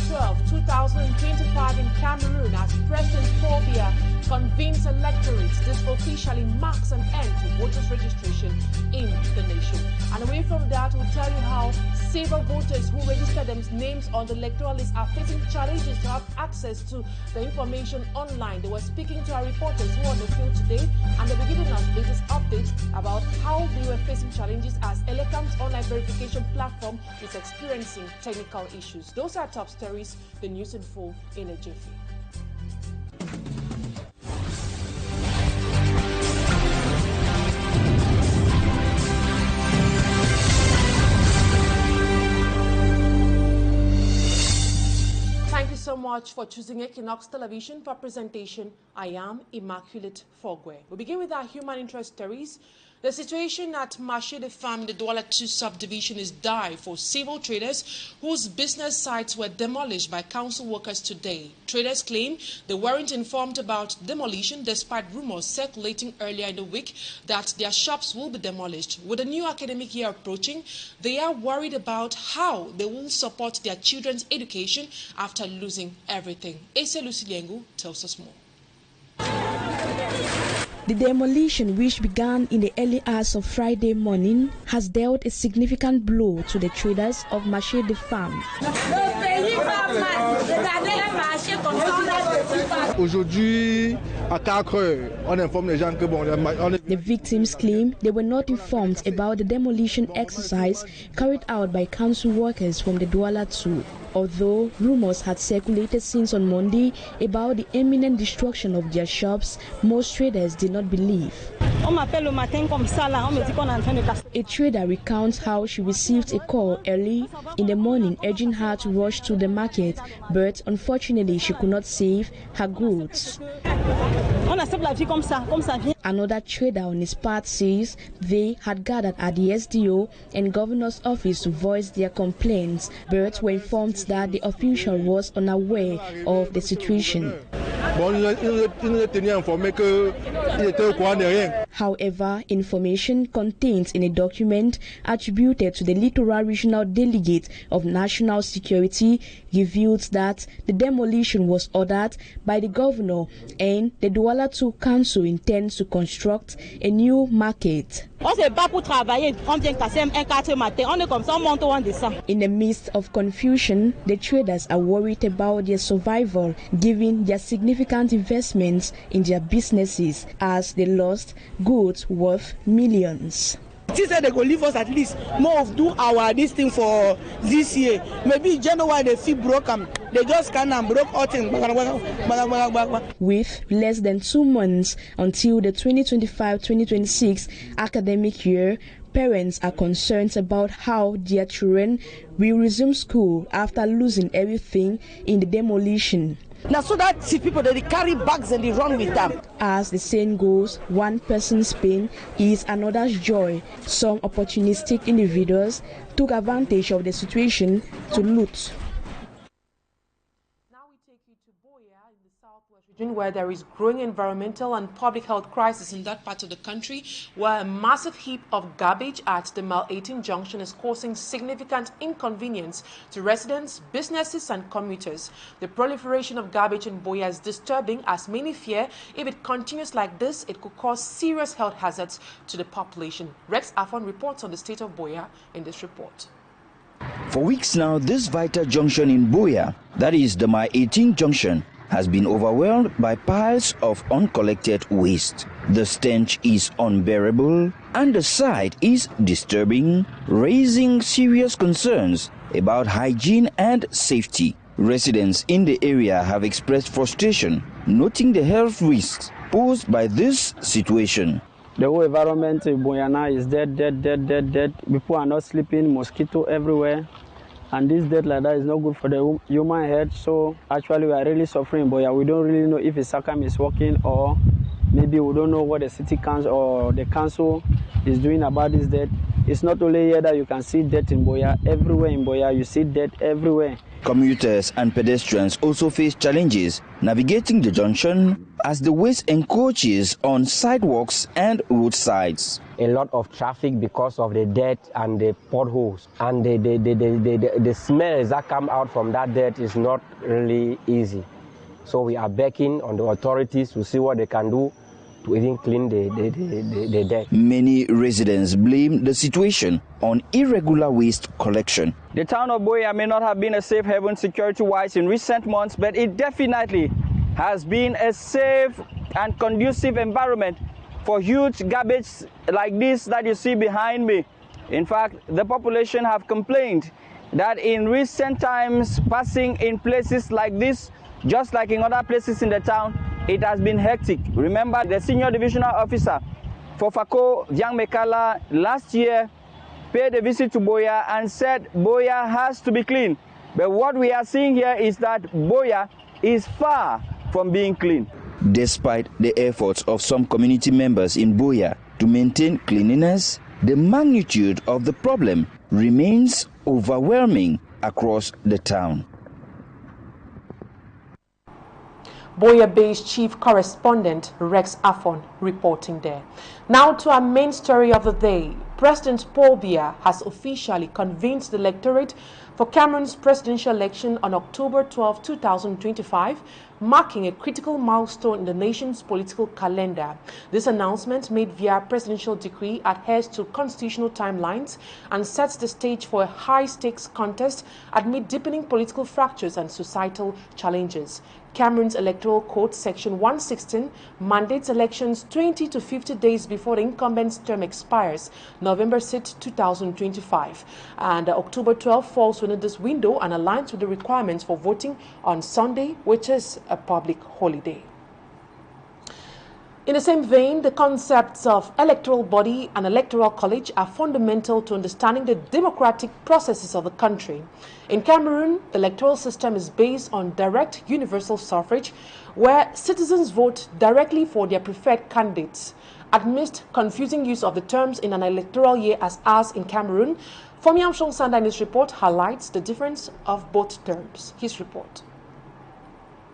12, 2025 in Cameroon as President Paul Biya convenes electorates. This officially marks an end to voters' registration in the nation. And away from that, we'll tell you how several voters who registered their names on the electoral list are facing challenges to have access to the information online. They were speaking to our reporters who are on the field today, and they were giving us latest updates about how they were facing challenges as Elecam's online verification platform is experiencing technical issues. Those are top stories. The news in full in a jiffy. Thank you so much for choosing Equinoxe Television for presentation. I am Immaculate Fogwe. We begin with our human interest stories. The situation at Marché de Femmes, the Douala 2 subdivision, is dire for civil traders whose business sites were demolished by council workers today. Traders claim they weren't informed about demolition despite rumors circulating earlier in the week that their shops will be demolished. With the new academic year approaching, they are worried about how they will support their children's education after losing everything. Ese Lucilengu tells us more. The demolition, which began in the early hours of Friday morning, has dealt a significant blow to the traders of Marché de Femmes. The victims claim they were not informed about the demolition exercise carried out by council workers from the Douala 2. Although rumors had circulated since on Monday about the imminent destruction of their shops, most traders did not believe. A trader recounts how she received a call early in the morning urging her to rush to the market, but unfortunately she could not save her goods. Another trader on his part says they had gathered at the SDO and governor's office to voice their complaints, but were informed that the official was unaware of the situation. However, information contained in a document attributed to the Littoral Regional Delegate of National Security revealed that the demolition was ordered by the governor and the Douala 2 Council intends to construct a new market. In the midst of confusion, the traders are worried about their survival given their significant investments in their businesses as they lost goods worth millions. She said they go leave us at least more of do our this thing for this year. Maybe January they feel broken. They just kind of broke all things. With less than 2 months until the 2025-2026 academic year, parents are concerned about how their children will resume school after losing everything in the demolition. Now, so that see people they carry bags and they run with them. As the saying goes, one person's pain is another's joy. Some opportunistic individuals took advantage of the situation to loot. Now we take you to Buana in the southwest region, where there is growing environmental and public health crisis in that part of the country, where a massive heap of garbage at the Mile 18 junction is causing significant inconvenience to residents, businesses and commuters. The proliferation of garbage in Buana is disturbing, as many fear if it continues like this, it could cause serious health hazards to the population. Rex Afon reports on the state of Buana in this report. For weeks now, this vital junction in Buana, that is the Mile 18 junction, has been overwhelmed by piles of uncollected waste. The stench is unbearable and the sight is disturbing, raising serious concerns about hygiene and safety. Residents in the area have expressed frustration, noting the health risks posed by this situation. The whole environment in Buana is dead. People are not sleeping, mosquito everywhere. And this death like that is not good for the human health. So actually we are really suffering, but we don't really know if the circum is working or maybe we don't know what the city council or the council is doing about this debt. It's not only here that you can see debt in Buea. Everywhere in Buea, you see debt everywhere. Commuters and pedestrians also face challenges navigating the junction as the waste encroaches on sidewalks and roadsides. A lot of traffic because of the dirt and the potholes, and the smells that come out from that dirt is not really easy. So we are begging on the authorities to see what they can do to even clean the dirt. Many residents blame the situation on irregular waste collection. The town of Buea may not have been a safe haven security-wise in recent months, but it definitely has been a safe and conducive environment for huge garbage like this that you see behind me. In fact, the population have complained that in recent times, passing in places like this, just like in other places in the town, it has been hectic. Remember, the senior divisional officer for Fako, Vyang Mekala, last year paid a visit to Buea and said Buea has to be clean. But what we are seeing here is that Buea is far from being clean. Despite the efforts of some community members in Buea to maintain cleanliness, the magnitude of the problem remains overwhelming across the town. Buea-based chief correspondent Rex Afon reporting there. Now to our main story of the day. President Paul Biya has officially convened the electorate for Cameroon's presidential election on October 12, 2025, marking a critical milestone in the nation's political calendar. This announcement, made via presidential decree, adheres to constitutional timelines and sets the stage for a high-stakes contest amid deepening political fractures and societal challenges. Cameroon's Electoral Code Section 116 mandates elections 20 to 50 days before the incumbent's term expires, November 6, 2025. And October 12 falls within this window and aligns with the requirements for voting on Sunday, which is a public holiday. In the same vein, the concepts of electoral body and electoral college are fundamental to understanding the democratic processes of the country. In Cameroon, the electoral system is based on direct universal suffrage, where citizens vote directly for their preferred candidates. Amidst confusing use of the terms in an electoral year as ours in Cameroon, Fomiam Song-Sanda in his report highlights the difference of both terms. His report.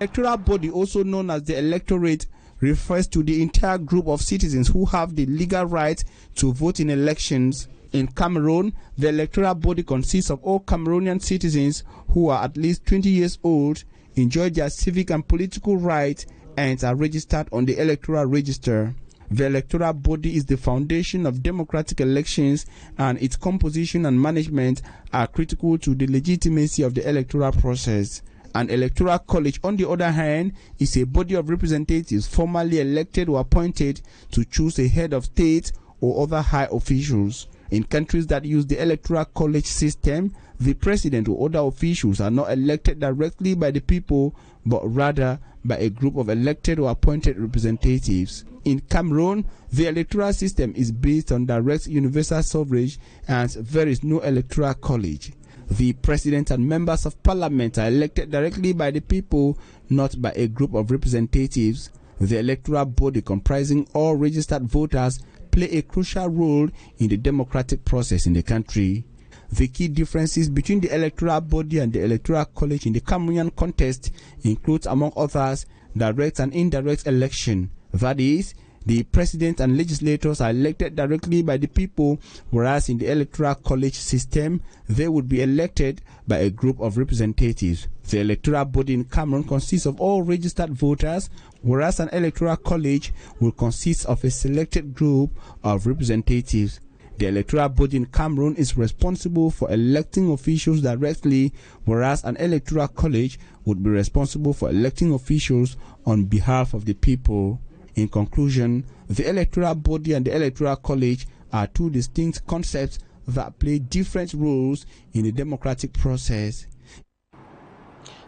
Electoral body, also known as the electorate, refers to the entire group of citizens who have the legal right to vote in elections. In Cameroon, the electoral body consists of all Cameroonian citizens who are at least 20 years old, enjoy their civic and political rights, and are registered on the electoral register. The electoral body is the foundation of democratic elections, and its composition and management are critical to the legitimacy of the electoral process. An electoral college, on the other hand, is a body of representatives formally elected or appointed to choose a head of state or other high officials. In countries that use the electoral college system, the president or other officials are not elected directly by the people, but rather by a group of elected or appointed representatives. In Cameroon, the electoral system is based on direct universal suffrage, and there is no electoral college. The president and members of parliament are elected directly by the people, not by a group of representatives. The electoral body, comprising all registered voters, play a crucial role in the democratic process in the country. The key differences between the electoral body and the electoral college in the Cameroonian context includes, among others, direct and indirect election. That is, the president and legislators are elected directly by the people, whereas in the electoral college system, they would be elected by a group of representatives. The electoral body in Cameroon consists of all registered voters, whereas an electoral college will consist of a selected group of representatives. The electoral body in Cameroon is responsible for electing officials directly, whereas an electoral college would be responsible for electing officials on behalf of the people. In conclusion, the electoral body and the electoral college are two distinct concepts that play different roles in the democratic process.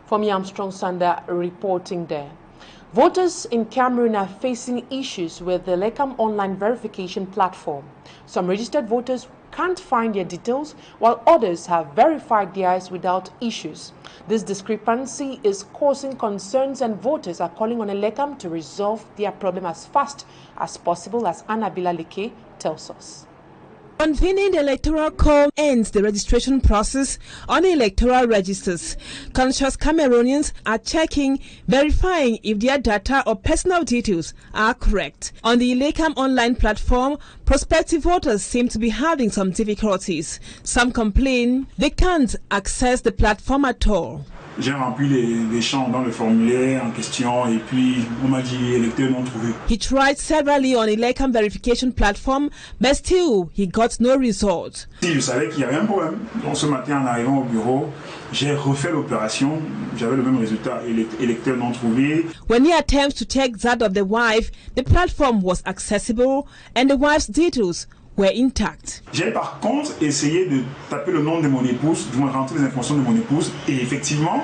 Fomi Armstrong-Sanda reporting there. Voters in Cameroon are facing issues with the Lekam online verification platform. Some registered voters can't find their details, while others have verified theirs without issues. This discrepancy is causing concerns, and voters are calling on Elecam to resolve their problem as fast as possible, as Annabella Leke tells us. Convening the electoral call ends the registration process on the electoral registers. Conscious Cameroonians are checking, verifying if their data or personal details are correct. On the Elecam online platform, prospective voters seem to be having some difficulties. Some complain they can't access the platform at all. J'ai rempli les champs dans le formulaire en question et puis on m'a dit électeur non trouvé. He tried severally on Elecam verification platform, but still he got no result. Si je savais qu'il y avait un problème, donc ce matin en arrivant au bureau, j'ai refait l'opération, j'avais le même résultat, électeur non trouvé. When he attempts to check that of the wife, the platform was accessible and the wife's details were intact. J'ai par contre essayé de taper le nom de mon épouse, du moins rentrer les informations de mon épouse, et effectivement,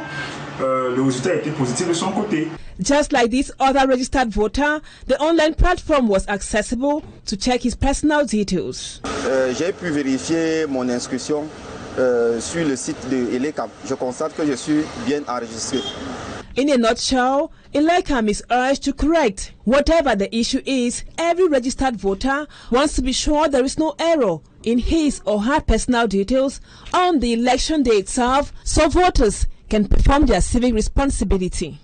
le résultat était positif de son côté. Just like this other registered voter, the online platform was accessible to check his personal details. J'ai pu vérifier mon inscription sur le site de Elecam. Je constate que je suis bien enregistré. In a nutshell, Elecam is urged to correct whatever the issue is. Every registered voter wants to be sure there is no error in his or her personal details on the election day itself, so voters can perform their civic responsibility.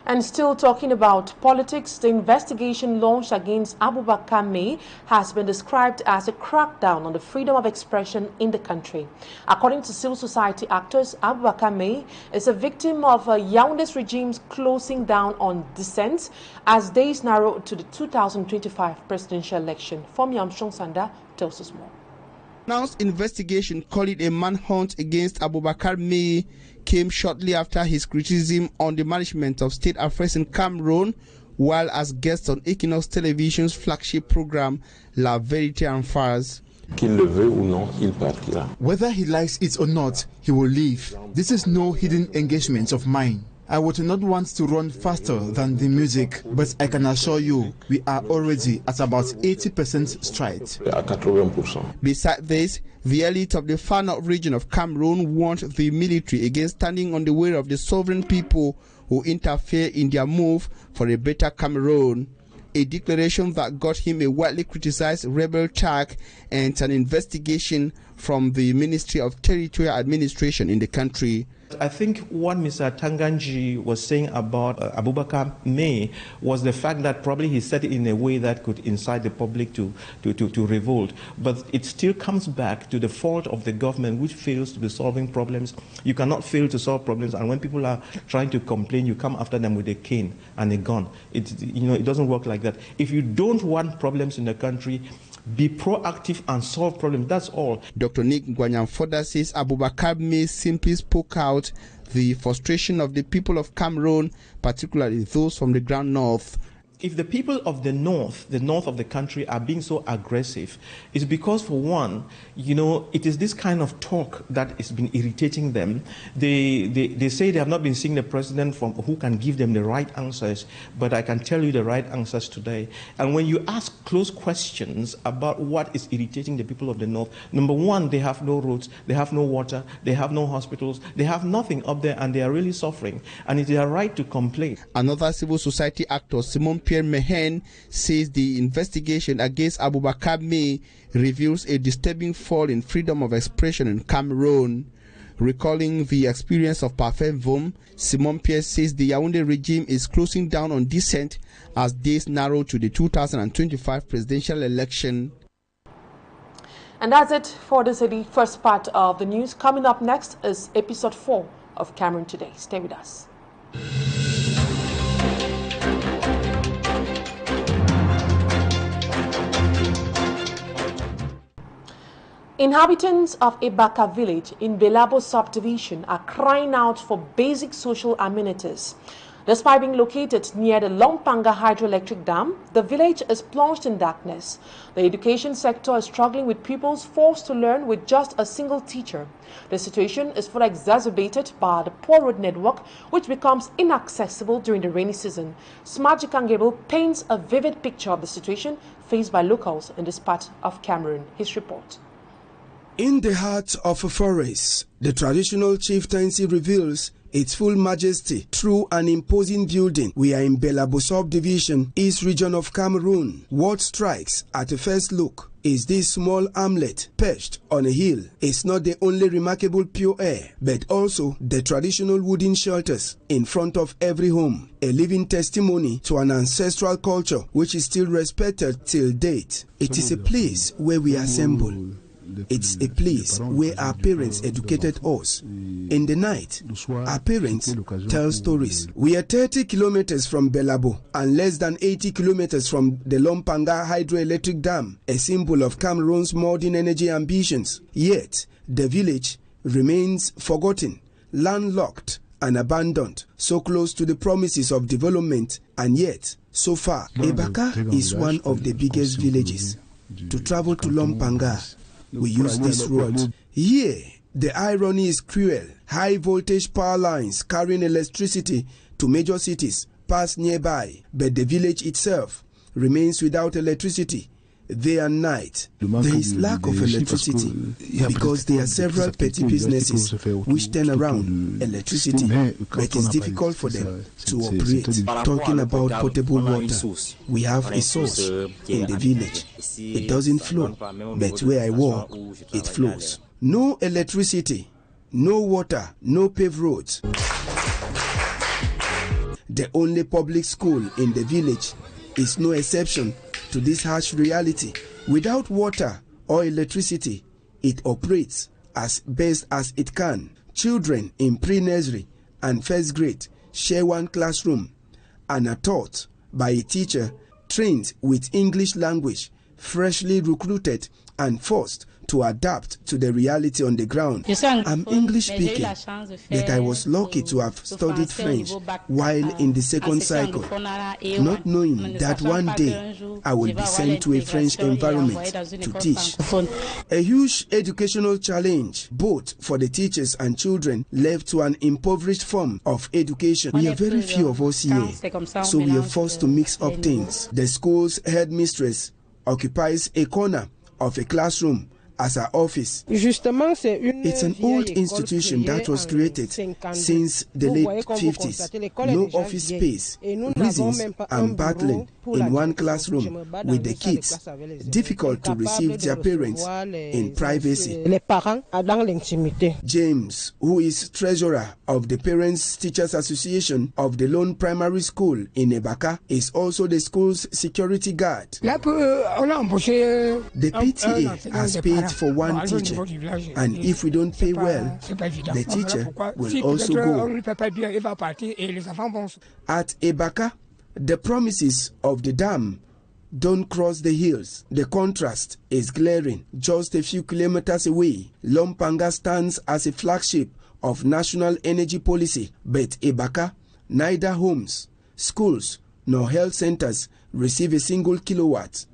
And still talking about politics, the investigation launched against Bakme has been described as a crackdown on the freedom of expression in the country. According to civil society actors, Bakme is a victim of Yaounde's regime's closing down on dissent as days narrow to the 2025 presidential election. Fomi Armstrong Sanda tells us more. Announced investigation calling a manhunt against Bakme came shortly after his criticism on the management of state affairs in Cameroon while as guest on Equinoxe television's flagship program La Vérité en Face. Qu'il le veuille ou non, il partira. Whether he likes it or not, he will leave. This is no hidden engagement of mine. I would not want to run faster than the music, but I can assure you we are already at about 80% stride. À 80%. Besides this, the elite of the far north region of Cameroon warned the military against standing on the way of the sovereign people who interfere in their move for a better Cameroon. A declaration that got him a widely criticized rebel tag and an investigation from the Ministry of Territorial Administration in the country. I think what Mr. Tanganji was saying about Bakme was the fact that probably he said it in a way that could incite the public to revolt. But it still comes back to the fault of the government, which fails to be solving problems. You cannot fail to solve problems, and when people are trying to complain, you come after them with a cane and a gun. It doesn't work like that. If you don't want problems in the country, be proactive and solve problems. That's all. Dr. Nick Ngwanyanfoda says Bakme simply spoke out the frustration of the people of Cameroon, particularly those from the ground north. If the people of the north of the country are being so aggressive, it's because, for one, it is this kind of talk that has been irritating them. They say they have not been seeing the president who can give them the right answers, but I can tell you the right answers today. And when you ask close questions about what is irritating the people of the north, number one, they have no roads, they have no water, they have no hospitals, they have nothing up there, and they are really suffering. And it is their right to complain. Another civil society actor, Simon Pierre Mehen, says the investigation against Bakme reveals a disturbing fall in freedom of expression in Cameroon. Recalling the experience of Parfait Vom, Simon Pierre says the Yaounde regime is closing down on dissent as days narrow to the 2025 presidential election. And that's it for this first part of the news. Coming up next is episode 4 of Cameroon Today. Stay with us. Inhabitants of Ibaka village in Belabo subdivision are crying out for basic social amenities. Despite being located near the Lompanga hydroelectric dam, the village is plunged in darkness. The education sector is struggling with pupils forced to learn with just a single teacher. The situation is further exacerbated by the poor road network, which becomes inaccessible during the rainy season. Smart Jikangable paints a vivid picture of the situation faced by locals in this part of Cameroon. His report. In the heart of a forest, the traditional chieftaincy reveals its full majesty through an imposing building. We are in Belabo subdivision, east region of Cameroon. What strikes at a first look is this small hamlet perched on a hill. It's not the only remarkable pure air, but also the traditional wooden shelters in front of every home, a living testimony to an ancestral culture which is still respected till date. It is a place where we assemble. It's a place where our parents educated us. In the night, our parents tell stories. We are 30 kilometers from Belabo and less than 80 kilometers from the Lompanga hydroelectric dam, a symbol of Cameroon's modern energy ambitions. Yet, the village remains forgotten, landlocked and abandoned, so close to the promises of development, and yet, so far. Ebaka is one of the biggest villages. To travel to Lompanga, we use this road. Here, the irony is cruel. High voltage power lines carrying electricity to major cities pass nearby, but the village itself remains without electricity day and night. There is lack of electricity because there are several petty businesses which turn around electricity, but it's difficult for them to operate. Talking about potable water, we have a source in the village. It doesn't flow, but where I walk, it flows. No electricity, no water, no paved roads. The only public school in the village is no exception to this harsh reality. Without water or electricity, it operates as best as it can. Children in pre-nursery and first grade share one classroom and are taught by a teacher trained with English language, freshly recruited and forced to adapt to the reality on the ground. I'm English speaking, but I was lucky to have studied French while in the second cycle, not knowing that one day I would be sent to a French environment to teach. A huge educational challenge, both for the teachers and children, left to an impoverished form of education. We are very few of us here, so we are forced to mix up things. The school's headmistress occupies a corner of a classroom as our office. It's an old institution that was created since the late 50s. No office space. Reasons I'm battling in one classroom with the kids. Difficult to receive their parents in privacy. James, who is treasurer of the Parents Teachers Association of the Lone Primary School in Ebaka, is also the school's security guard. The PTA has paid for one teacher, and if we don't pay well, the teacher will also go. At Ebaka, the promises of the dam don't cross the hills. The contrast is glaring. Just a few kilometers away, Lompanga stands as a flagship of national energy policy, but Ebaka, neither homes, schools, nor health centers receive a single kilowatt.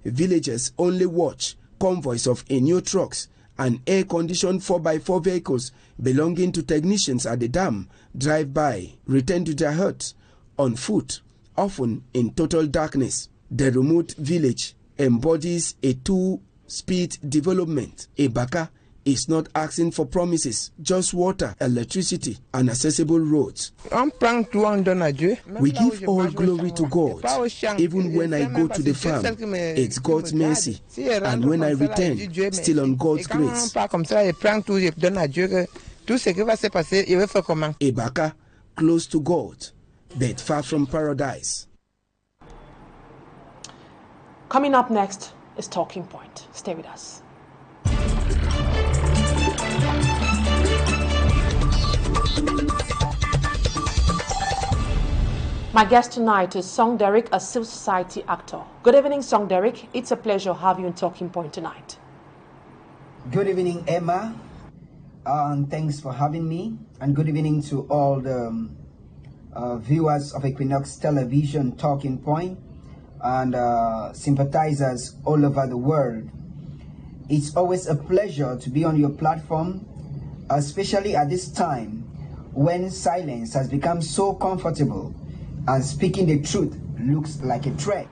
Villagers only watch convoys of new trucks and air-conditioned 4x4 vehicles belonging to technicians at the dam drive by, return to their huts on foot, often in total darkness. The remote village embodies a two-speed development. Ebaka is not asking for promises, just water, electricity, and accessible roads. We give all glory to God. Even when I go to the farm, it's God's mercy. And when I return, still on God's grace. Ebaka, close to God, but far from paradise. Coming up next is Talking Point. Stay with us. My guest tonight is Song Derick, a civil society actor. Good evening, Song Derick. It's a pleasure to have you on Talking Point tonight. Good evening, Emma. And thanks for having me. And good evening to all the viewers of Equinoxe television Talking Point, and sympathizers all over the world. It's always a pleasure to be on your platform, especially at this time when silence has become so comfortable and speaking the truth looks like a threat.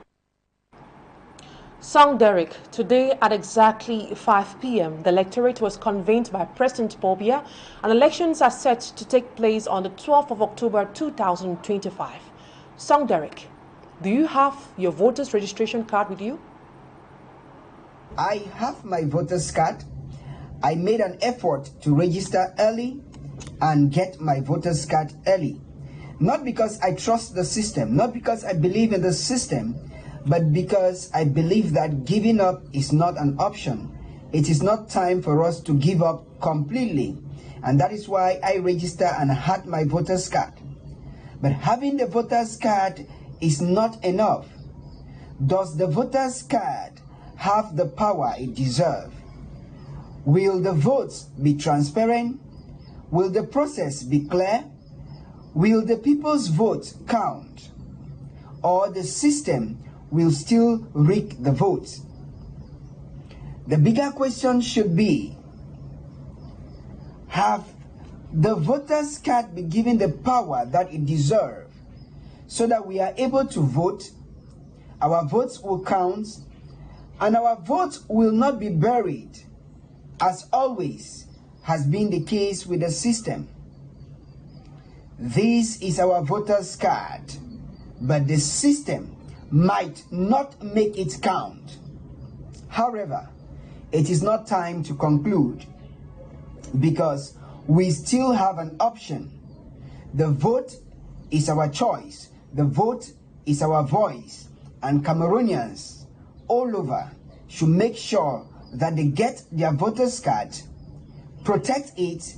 Song Derick, today at exactly 5 p.m., the electorate was convened by President Paul Biya, and elections are set to take place on the 12th of October 2025. Song Derick, do you have your voter's registration card with you? I have my voter's card. I made an effort to register early and get my voter's card early. Not because I trust the system, not because I believe in the system, but because I believe that giving up is not an option. It is not time for us to give up completely. And that is why I registered and had my voter's card. But having the voter's card is not enough. Does the voter's card have the power it deserves? Will the votes be transparent? Will the process be clear? Will the people's vote count? Or the system will still rig the votes? The bigger question should be, have the voters' card been given the power that it deserves so that we are able to vote, our votes will count, and our votes will not be buried, as always has been the case with the system. This is our voters' card, but the system might not make it count. However, it is not time to conclude, because we still have an option. The vote is our choice. The vote is our voice. And Cameroonians all over should make sure that they get their voters' card, protect it,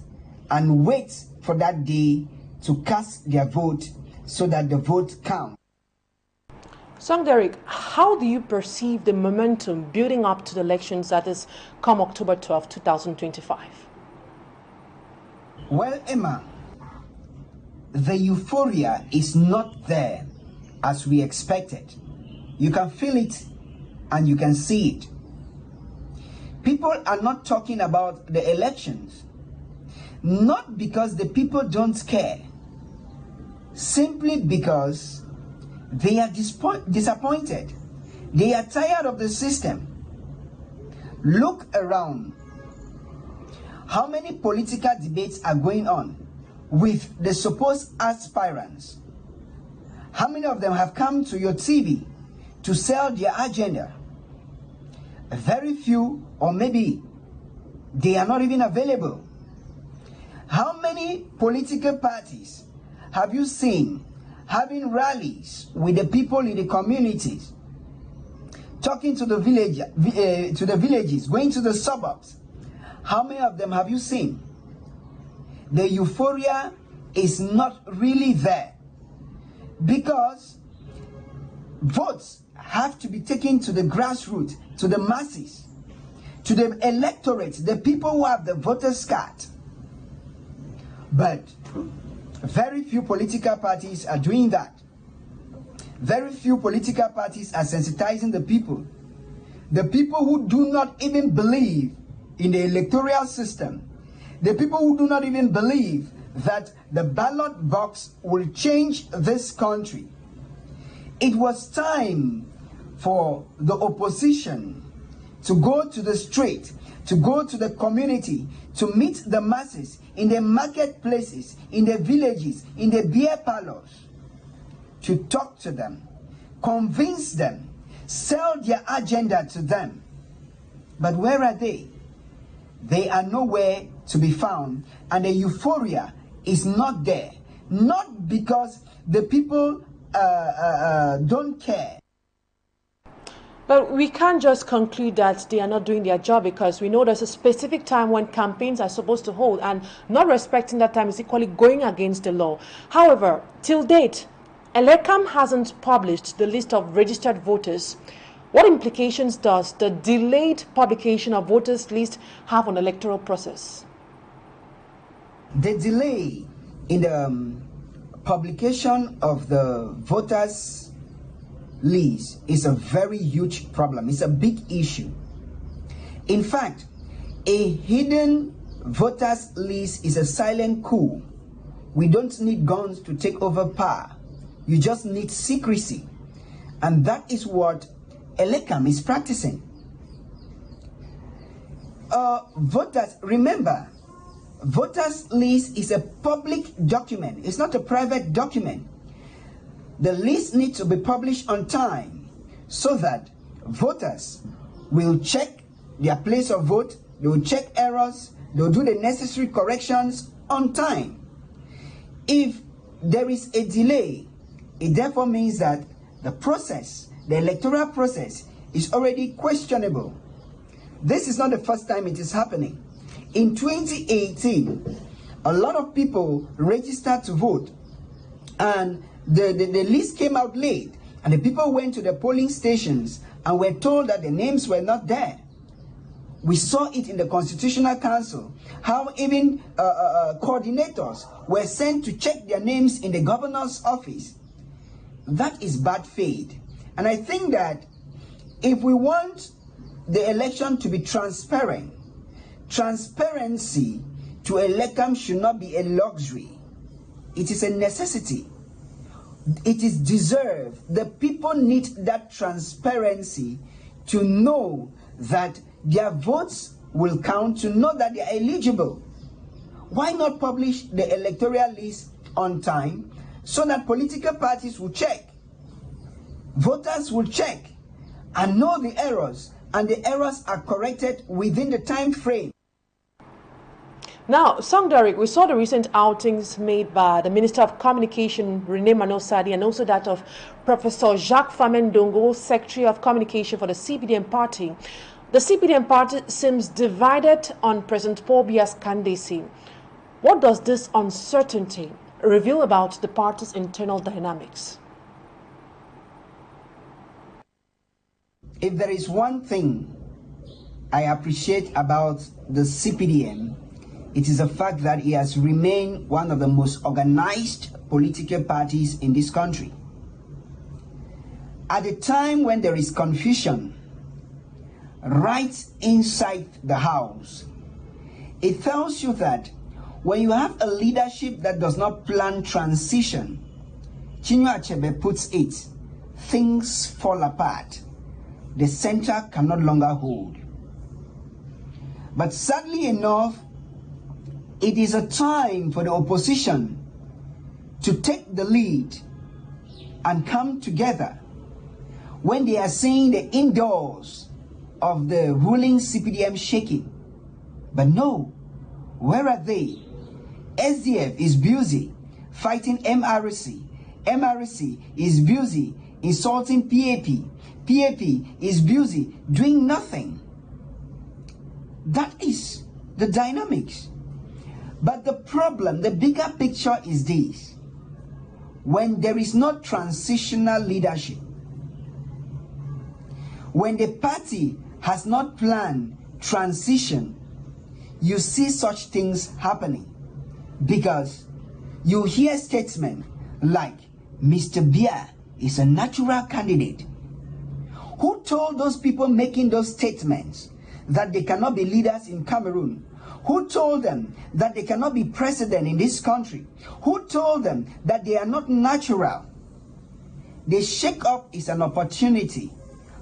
and wait for that day to cast their vote so that the vote counts. Song Derick, how do you perceive the momentum building up to the elections that is come October 12, 2025? Well, Emma, the euphoria is not there as we expected. You can feel it and you can see it. People are not talking about the elections, not because the people don't care, simply because they are disappointed. They are tired of the system. Look around. How many political debates are going on with the supposed aspirants? How many of them have come to your TV to sell their agenda? Very few, or maybe they are not even available. How many political parties have you seen having rallies with the people in the communities, talking to the villages, going to the suburbs? How many of them have you seen? The euphoria is not really there, because votes have to be taken to the grassroots, to the masses, to the electorate, the people who have the voters' card. But very few political parties are doing that. Very few political parties are sensitizing the people. The people who do not even believe in the electoral system. The people who do not even believe that the ballot box will change this country. It was time for the opposition to go to the street, to go to the community, to meet the masses in the marketplaces, in the villages, in the beer parlors, to talk to them, convince them, sell their agenda to them. But where are they? They are nowhere to be found, and the euphoria is not there. Not because the people don't care. But we can't just conclude that they are not doing their job, because we know there's a specific time when campaigns are supposed to hold, and not respecting that time is equally going against the law. However, till date, Elecam hasn't published the list of registered voters. What implications does the delayed publication of voters list have on the electoral process? The delay in the publication of the voters list is a very huge problem. It's a big issue. In fact, a hidden voters list is a silent coup. We don't need guns to take over power. You just need secrecy. And that is what Elecam is practicing. Voters, remember, voters list is a public document. It's not a private document. The list needs to be published on time so that voters will check their place of vote, they will check errors, they will do the necessary corrections on time. If there is a delay, it therefore means that the process, the electoral process, is already questionable. This is not the first time it is happening. In 2018, a lot of people registered to vote, and the list came out late, and the people went to the polling stations and were told that the names were not there. We saw it in the Constitutional Council, how even coordinators were sent to check their names in the governor's office. That is bad faith. And I think that if we want the election to be transparent, transparency to Elecam should not be a luxury. It is a necessity. It is deserved. The people need that transparency to know that their votes will count, to know that they are eligible. Why not publish the electoral list on time so that political parties will check, voters will check and know the errors, and the errors are corrected within the time frame? Now, Derick, we saw the recent outings made by the Minister of Communication, Rene Manosadi, and also that of Professor Jacques Famendongo, Secretary of Communication for the CPDM party. The CPDM party seems divided on President Paul Biya's candidacy. What does this uncertainty reveal about the party's internal dynamics? If there is one thing I appreciate about the CPDM, it is the fact that it has remained one of the most organized political parties in this country. At a time when there is confusion right inside the house, it tells you that when you have a leadership that does not plan transition, Chinua Achebe puts it, things fall apart. The center can no longer hold. But sadly enough, it is a time for the opposition to take the lead and come together when they are seeing the indoors of the ruling CPDM shaking. But no, where are they? SDF is busy fighting MRC. MRC is busy insulting PAP. PAP is busy doing nothing. That is the dynamics. But the problem, the bigger picture is this. When there is no transitional leadership, when the party has not planned transition, you see such things happening. Because you hear statements like, Mr. Biya is a natural candidate. Who told those people making those statements that they cannot be leaders in Cameroon? Who told them that they cannot be president in this country? Who told them that they are not natural? The shake-up is an opportunity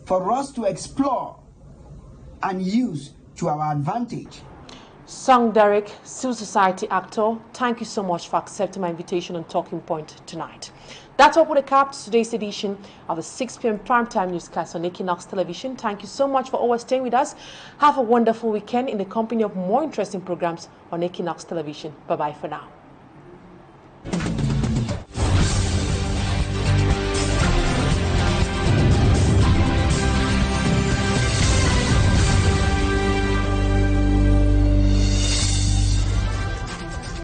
for us to explore and use to our advantage. Derick, civil society actor, thank you so much for accepting my invitation on Talking Point tonight. That's all for the cap to today's edition of the 6 p.m. primetime newscast on Equinoxe Television. Thank you so much for always staying with us. Have a wonderful weekend in the company of more interesting programs on Equinoxe Television. Bye-bye for now.